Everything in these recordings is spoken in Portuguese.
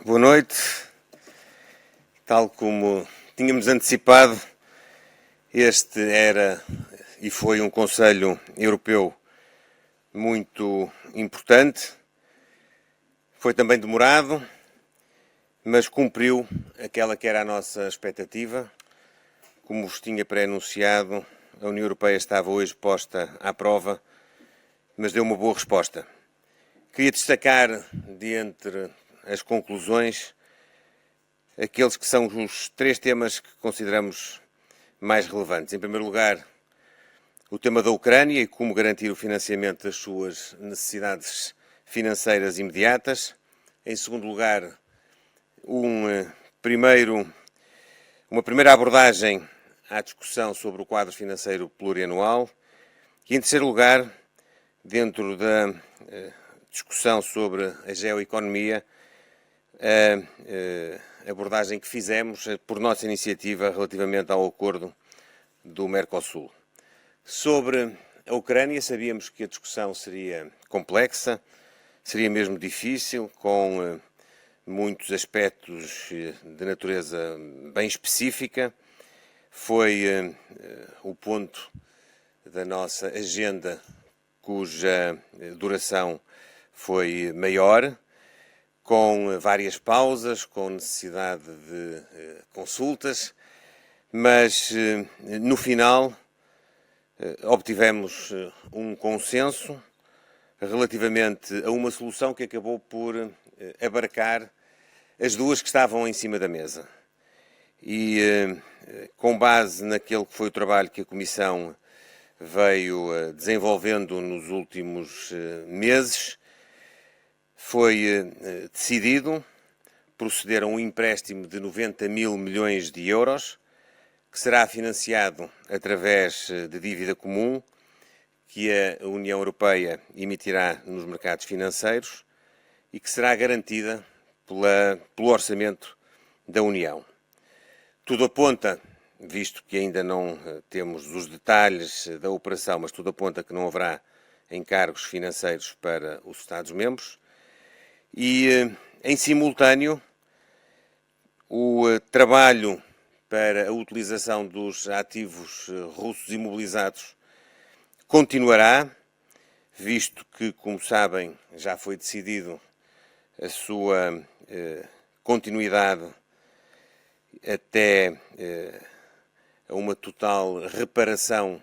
Boa noite. Tal como tínhamos antecipado, este era e foi um Conselho Europeu muito importante. Foi também demorado, mas cumpriu aquela que era a nossa expectativa. Como vos tinha pré-anunciado, a União Europeia estava hoje posta à prova, mas deu uma boa resposta. Queria destacar, de entre as conclusões, aqueles que são os três temas que consideramos mais relevantes. Em primeiro lugar, o tema da Ucrânia e como garantir o financiamento das suas necessidades financeiras imediatas. Em segundo lugar, uma primeira abordagem à discussão sobre o quadro financeiro plurianual. E, em terceiro lugar, dentro da discussão sobre a geoeconomia, a abordagem que fizemos por nossa iniciativa relativamente ao acordo do Mercosul. Sobre a Ucrânia, sabíamos que a discussão seria complexa, seria mesmo difícil, com muitos aspectos de natureza bem específica. Foi o ponto da nossa agenda cuja duração foi maior, com várias pausas, com necessidade de consultas, mas no final obtivemos um consenso relativamente a uma solução que acabou por abarcar as duas que estavam em cima da mesa. E com base naquele que foi o trabalho que a Comissão veio desenvolvendo nos últimos meses, foi decidido proceder a um empréstimo de 90 mil milhões de euros, que será financiado através de dívida comum que a União Europeia emitirá nos mercados financeiros e que será garantida pelo orçamento da União. Tudo aponta, visto que ainda não temos os detalhes da operação, mas tudo aponta que não haverá encargos financeiros para os Estados-membros. E, em simultâneo, o trabalho para a utilização dos ativos russos imobilizados continuará, visto que, como sabem, já foi decidido a sua continuidade até a uma total reparação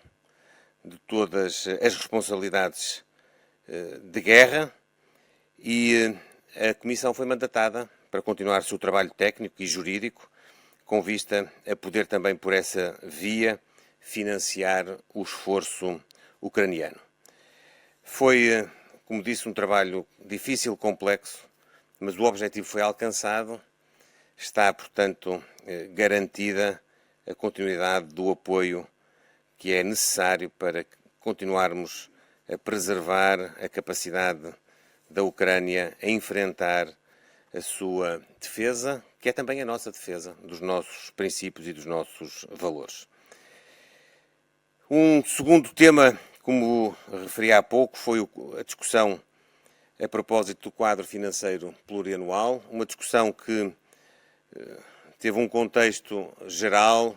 de todas as responsabilidades de guerra, e a Comissão foi mandatada para continuar o seu trabalho técnico e jurídico, com vista a poder também, por essa via, financiar o esforço ucraniano. Foi, como disse, um trabalho difícil, complexo, mas o objetivo foi alcançado. Está, portanto, garantida a continuidade do apoio que é necessário para continuarmos a preservar a capacidade da Ucrânia a enfrentar a sua defesa, que é também a nossa defesa, dos nossos princípios e dos nossos valores. Um segundo tema, como referi há pouco, foi a discussão a propósito do quadro financeiro plurianual, uma discussão que teve um contexto geral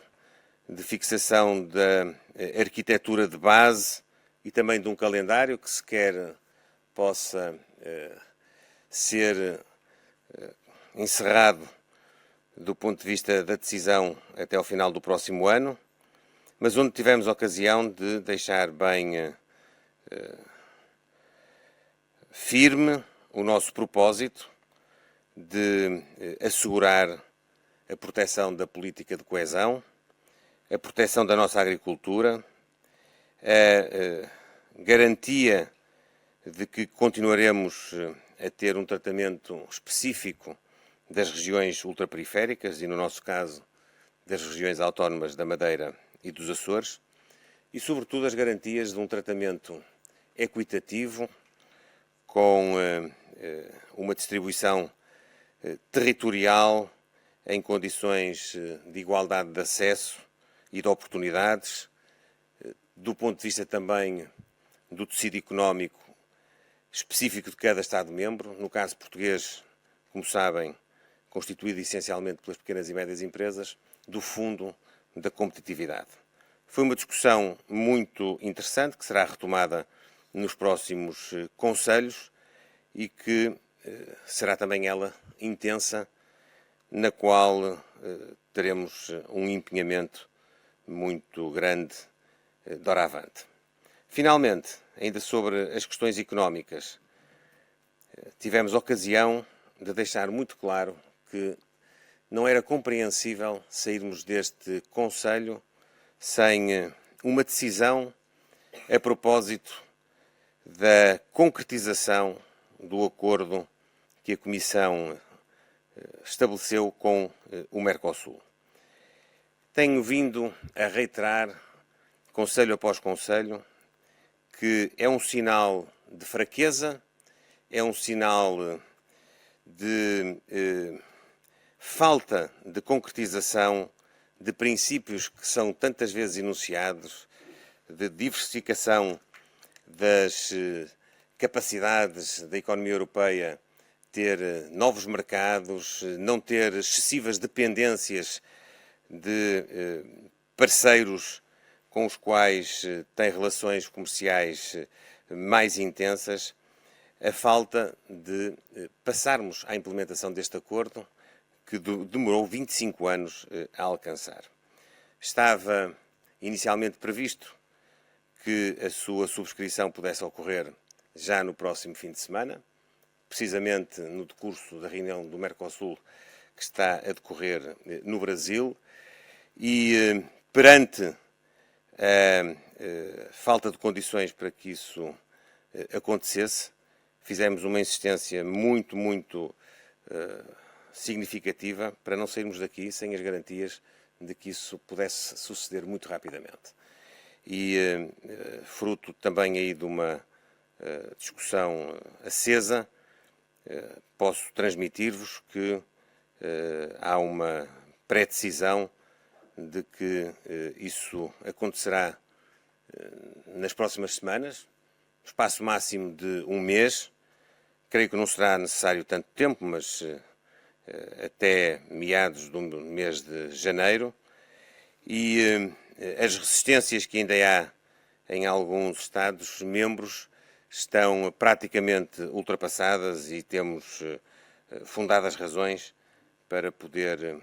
de fixação da arquitetura de base e também de um calendário que se quer possa ser encerrado do ponto de vista da decisão até ao final do próximo ano, mas onde tivemos a ocasião de deixar bem firme o nosso propósito de assegurar a proteção da política de coesão, a proteção da nossa agricultura, a garantia de que continuaremos a ter um tratamento específico das regiões ultraperiféricas e, no nosso caso, das regiões autónomas da Madeira e dos Açores, e, sobretudo, as garantias de um tratamento equitativo com uma distribuição territorial em condições de igualdade de acesso e de oportunidades, do ponto de vista também do tecido económico específico de cada Estado-membro. No caso português, como sabem, constituído essencialmente pelas pequenas e médias empresas, do Fundo da Competitividade. Foi uma discussão muito interessante, que será retomada nos próximos conselhos e que será também ela intensa, na qual teremos um empenhamento muito grande doravante. Finalmente, ainda sobre as questões económicas, tivemos ocasião de deixar muito claro que não era compreensível sairmos deste Conselho sem uma decisão a propósito da concretização do acordo que a Comissão estabeleceu com o Mercosul. Tenho vindo a reiterar, conselho após conselho, que é um sinal de fraqueza, é um sinal de falta de concretização de princípios que são tantas vezes enunciados, de diversificação das capacidades da economia europeia, ter novos mercados, não ter excessivas dependências de parceiros com os quais tem relações comerciais mais intensas, a falta de passarmos à implementação deste acordo, que demorou 25 anos a alcançar. Estava inicialmente previsto que a sua subscrição pudesse ocorrer já no próximo fim de semana, precisamente no decurso da reunião do Mercosul que está a decorrer no Brasil, e perante a falta de condições para que isso acontecesse, fizemos uma insistência muito significativa para não sairmos daqui sem as garantias de que isso pudesse suceder muito rapidamente. E fruto também aí de uma discussão acesa, posso transmitir-vos que há uma pré-decisão de que isso acontecerá nas próximas semanas, no espaço máximo de um mês. Creio que não será necessário tanto tempo, mas até meados do mês de janeiro. E as resistências que ainda há em alguns Estados-membros estão praticamente ultrapassadas e temos fundadas razões para poder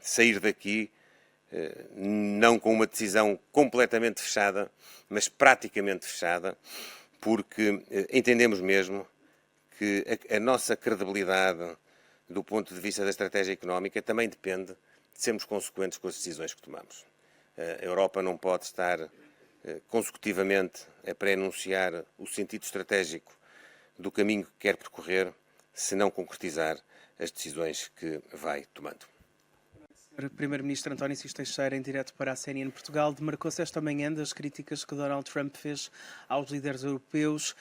sair daqui, não com uma decisão completamente fechada, mas praticamente fechada, porque entendemos mesmo que a nossa credibilidade do ponto de vista da estratégia económica também depende de sermos consequentes com as decisões que tomamos. A Europa não pode estar consecutivamente a pré-anunciar o sentido estratégico do caminho que quer percorrer, se não concretizar as decisões que vai tomando. O Primeiro-Ministro António Cís Teixeira, em direto para a CNN Portugal, demarcou-se esta manhã das críticas que Donald Trump fez aos líderes europeus.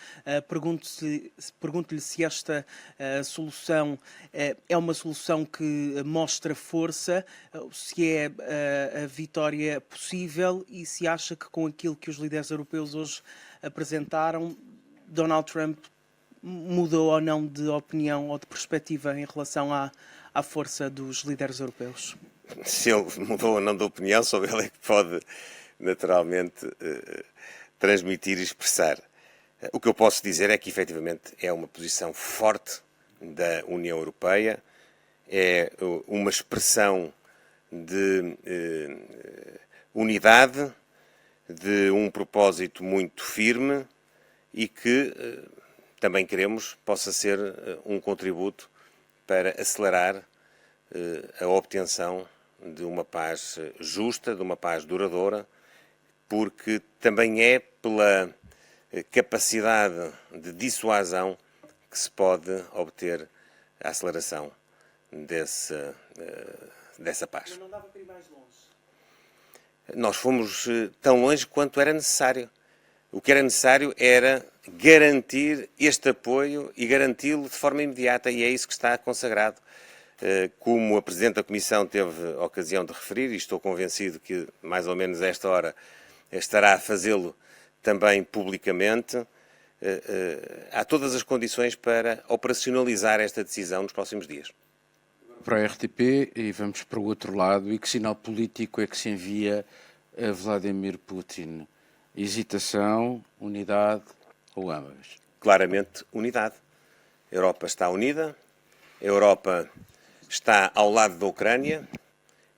Pergunto-lhe se esta solução é uma solução que mostra força, se é a vitória possível e se acha que com aquilo que os líderes europeus hoje apresentaram, Donald Trump mudou ou não de opinião ou de perspectiva em relação à força dos líderes europeus? Se ele mudou ou não de opinião, só ele é que pode, naturalmente, transmitir e expressar. O que eu posso dizer é que, efetivamente, é uma posição forte da União Europeia, é uma expressão de unidade, de um propósito muito firme e que também queremos possa ser um contributo para acelerar a obtenção de uma paz justa, de uma paz duradoura, porque também é pela capacidade de dissuasão que se pode obter a aceleração dessa paz. Mas não dava para ir mais longe? Nós fomos tão longe quanto era necessário. O que era necessário era garantir este apoio e garanti-lo de forma imediata, e é isso que está consagrado. Como a Presidente da Comissão teve a ocasião de referir, e estou convencido que mais ou menos a esta hora estará a fazê-lo também publicamente, há todas as condições para operacionalizar esta decisão nos próximos dias. para a RTP e vamos para o outro lado. E que sinal político é que se envia a Vladimir Putin? Hesitação, unidade ou ambas? Claramente, unidade. A Europa está unida, a Europa está ao lado da Ucrânia,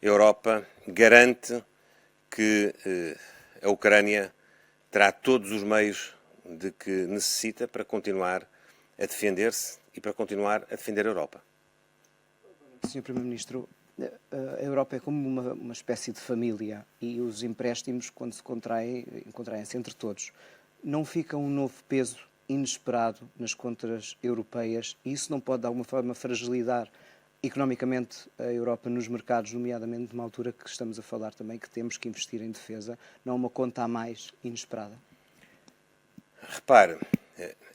a Europa garante que a Ucrânia terá todos os meios de que necessita para continuar a defender-se e para continuar a defender a Europa. Sr. Primeiro-Ministro, a Europa é como uma espécie de família e os empréstimos, quando se contraem-se entre todos. Não fica um novo peso inesperado nas contas europeias e isso não pode, de alguma forma, fragilizar economicamente a Europa nos mercados, nomeadamente numa altura que estamos a falar também que temos que investir em defesa, não uma conta a mais inesperada? Repare,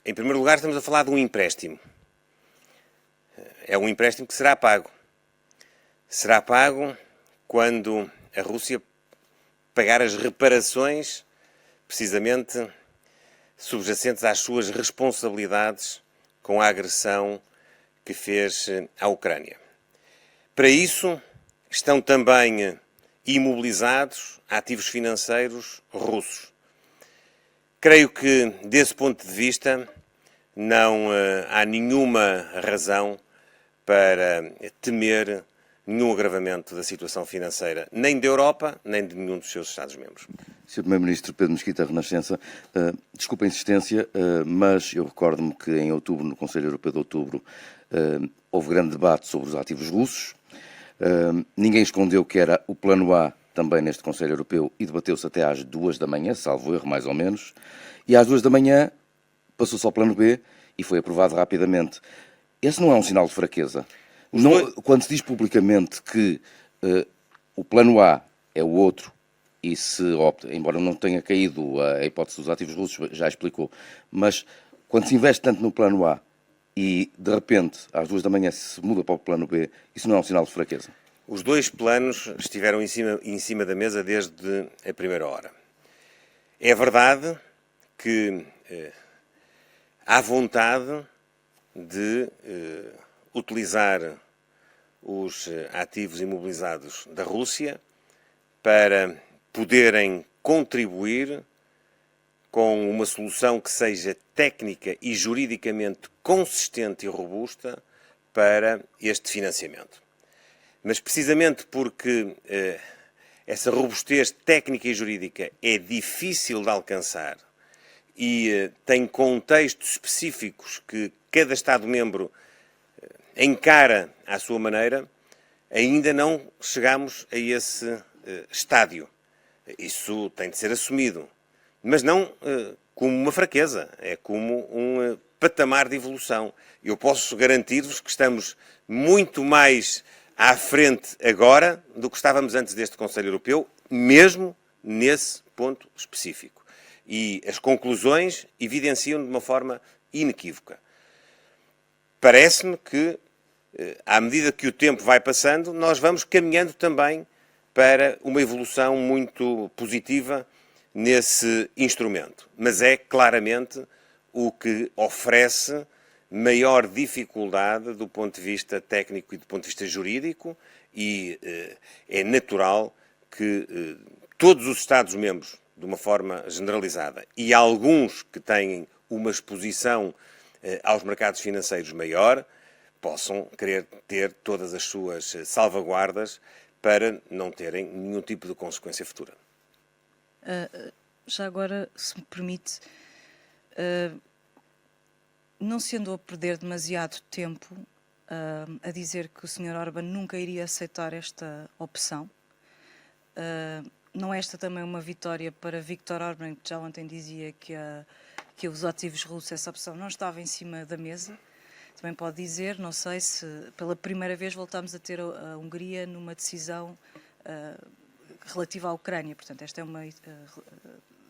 em primeiro lugar estamos a falar de um empréstimo. É um empréstimo que será pago. Será pago quando a Rússia pagar as reparações, precisamente subjacentes às suas responsabilidades com a agressão que fez à Ucrânia. Para isso, estão também imobilizados ativos financeiros russos. Creio que, desse ponto de vista, não há nenhuma razão para temer nenhum agravamento da situação financeira, nem da Europa, nem de nenhum dos seus Estados-membros. Sr. Primeiro-Ministro Pedro Mesquita Renascença, desculpa a insistência, mas eu recordo-me que em outubro, no Conselho Europeu de Outubro, houve grande debate sobre os ativos russos. Ninguém escondeu que era o plano A também neste Conselho Europeu e debateu-se até às 2 da manhã, salvo erro, mais ou menos. E às 2 da manhã passou-se ao plano B e foi aprovado rapidamente. Esse não é um sinal de fraqueza? Não, quando se diz publicamente que o plano A é o outro e se opta, embora não tenha caído a hipótese dos ativos russos, já explicou, mas quando se investe tanto no plano A e de repente às 2 da manhã se muda para o plano B, isso não é um sinal de fraqueza? Os dois planos estiveram em cima da mesa desde a primeira hora. É verdade que há vontade de utilizar os ativos imobilizados da Rússia para poderem contribuir com uma solução que seja técnica e juridicamente consistente e robusta para este financiamento. Mas precisamente porque essa robustez técnica e jurídica é difícil de alcançar e tem contextos específicos que cada Estado-membro encara à sua maneira, ainda não chegamos a esse estádio. Isso tem de ser assumido. Mas não como uma fraqueza, é como um patamar de evolução. Eu posso garantir-vos que estamos muito mais à frente agora do que estávamos antes deste Conselho Europeu, mesmo nesse ponto específico. E as conclusões evidenciam de uma forma inequívoca. Parece-me que, à medida que o tempo vai passando, nós vamos caminhando também para uma evolução muito positiva nesse instrumento. Mas é claramente o que oferece maior dificuldade do ponto de vista técnico e do ponto de vista jurídico e é natural que todos os Estados-membros, de uma forma generalizada, e alguns que têm uma exposição aos mercados financeiros maior, possam querer ter todas as suas salvaguardas para não terem nenhum tipo de consequência futura. Já agora, se me permite, não se andou a perder demasiado tempo a dizer que o Sr. Orbán nunca iria aceitar esta opção? Não é esta também uma vitória para Viktor Orbán, que já ontem dizia que os ativos russos, essa opção não estava em cima da mesa? Também pode dizer, não sei se pela primeira vez voltamos a ter a Hungria numa decisão relativa à Ucrânia, portanto esta é uma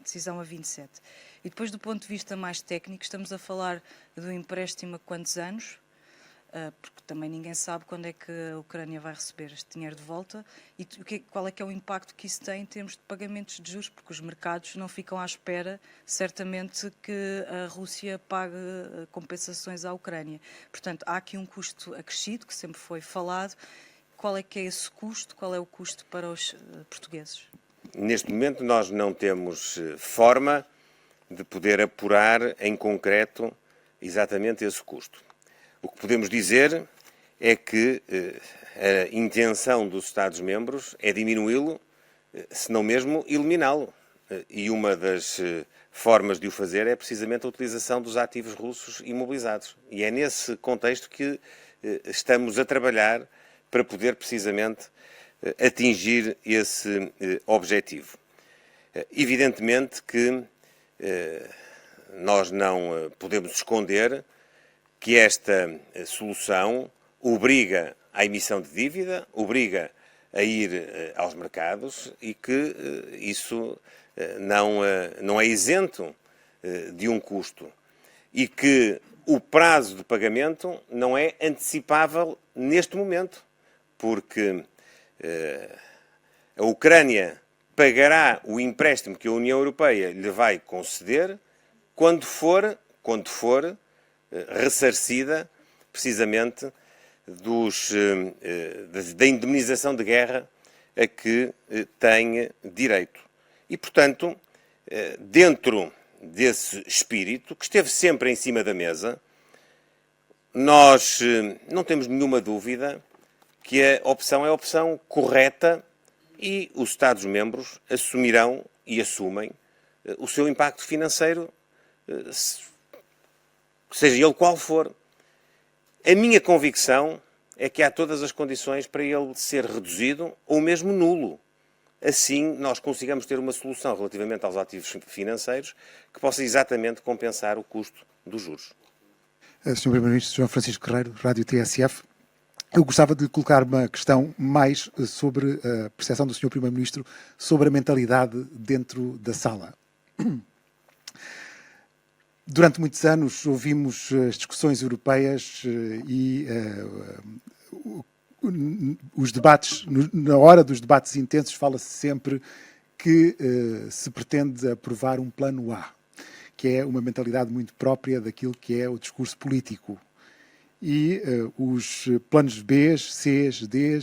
decisão a 27. E depois do ponto de vista mais técnico, estamos a falar do empréstimo a quantos anos? porque também ninguém sabe quando é que a Ucrânia vai receber este dinheiro de volta e qual é que é o impacto que isso tem em termos de pagamentos de juros, porque os mercados não ficam à espera, certamente, que a Rússia pague compensações à Ucrânia. Portanto, há aqui um custo acrescido, que sempre foi falado. Qual é que é esse custo? Qual é o custo para os portugueses? Neste momento nós não temos forma de poder apurar em concreto exatamente esse custo. O que podemos dizer é que a intenção dos Estados-membros é diminuí-lo, se não mesmo eliminá-lo. E uma das formas de o fazer é precisamente a utilização dos ativos russos imobilizados. E é nesse contexto que estamos a trabalhar para poder precisamente atingir esse objetivo. Evidentemente que nós não podemos esconder que esta solução obriga à emissão de dívida, obriga a ir aos mercados e que isso não é isento de um custo e que o prazo de pagamento não é antecipável neste momento, porque a Ucrânia pagará o empréstimo que a União Europeia lhe vai conceder quando for ressarcida precisamente da indemnização de guerra a que tem direito. E, portanto, dentro desse espírito, que esteve sempre em cima da mesa, nós não temos nenhuma dúvida que a opção é a opção correta e os Estados-membros assumirão e assumem o seu impacto financeiro, seja ele qual for. A minha convicção é que há todas as condições para ele ser reduzido ou mesmo nulo. Assim, nós consigamos ter uma solução relativamente aos ativos financeiros que possa exatamente compensar o custo dos juros. Sr. Primeiro-Ministro João Francisco Guerreiro, Rádio TSF, eu gostava de lhe colocar uma questão mais sobre a percepção do Sr. Primeiro-Ministro sobre a mentalidade dentro da sala. Durante muitos anos ouvimos as discussões europeias e os debates, na hora dos debates intensos, fala-se sempre que se pretende aprovar um plano A, que é uma mentalidade muito própria daquilo que é o discurso político. E os planos B, C, D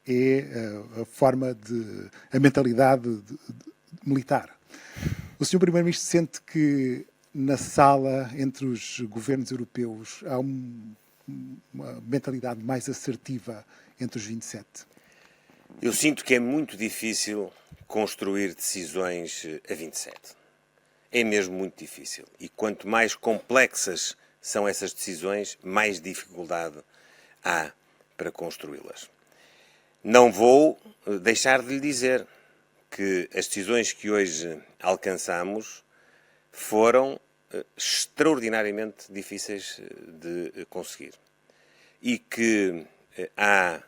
é a forma a mentalidade militar. O Sr. Primeiro-Ministro sente que na sala, entre os governos europeus, há uma mentalidade mais assertiva entre os 27? Eu sinto que é muito difícil construir decisões a 27. É mesmo muito difícil. E quanto mais complexas são essas decisões, mais dificuldade há para construí-las. Não vou deixar de lhe dizer que as decisões que hoje alcançamos foram extraordinariamente difíceis de conseguir. E que há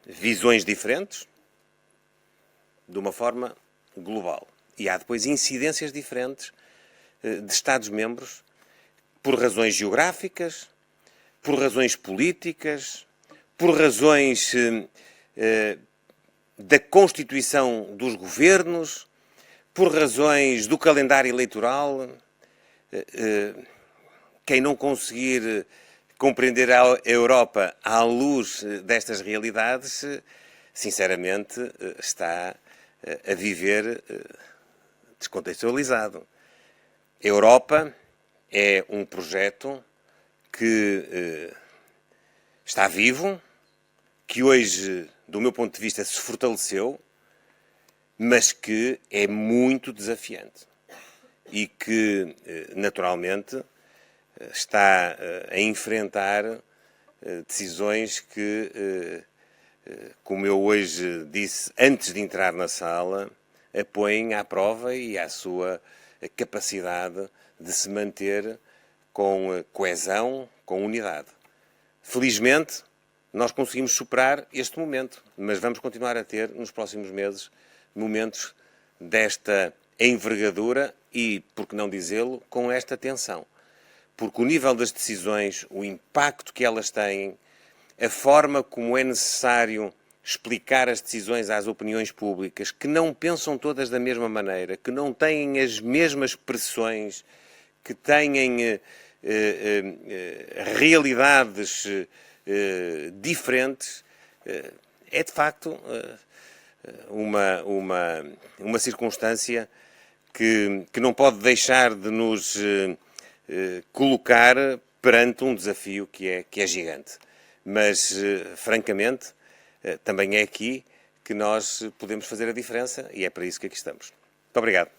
visões diferentes de uma forma global. E há depois incidências diferentes de Estados-membros por razões geográficas, por razões políticas, por razões da constituição dos governos, por razões do calendário eleitoral. Quem não conseguir compreender a Europa à luz destas realidades, sinceramente, está a viver descontextualizado. A Europa é um projeto que está vivo, que hoje, do meu ponto de vista, se fortaleceu, mas que é muito desafiante e que, naturalmente, está a enfrentar decisões que, como eu hoje disse antes de entrar na sala, a põem à prova e à sua capacidade de se manter com coesão, com unidade. Felizmente, nós conseguimos superar este momento, mas vamos continuar a ter, nos próximos meses, momentos desta envergadura e, por que não dizê-lo, com esta tensão. porque o nível das decisões, o impacto que elas têm, a forma como é necessário explicar as decisões às opiniões públicas, que não pensam todas da mesma maneira, que não têm as mesmas pressões, que têm realidades diferentes, é de facto uma circunstância que não pode deixar de nos colocar perante um desafio que é gigante. Mas, francamente, também é aqui que nós podemos fazer a diferença e é para isso que aqui estamos. Muito obrigado.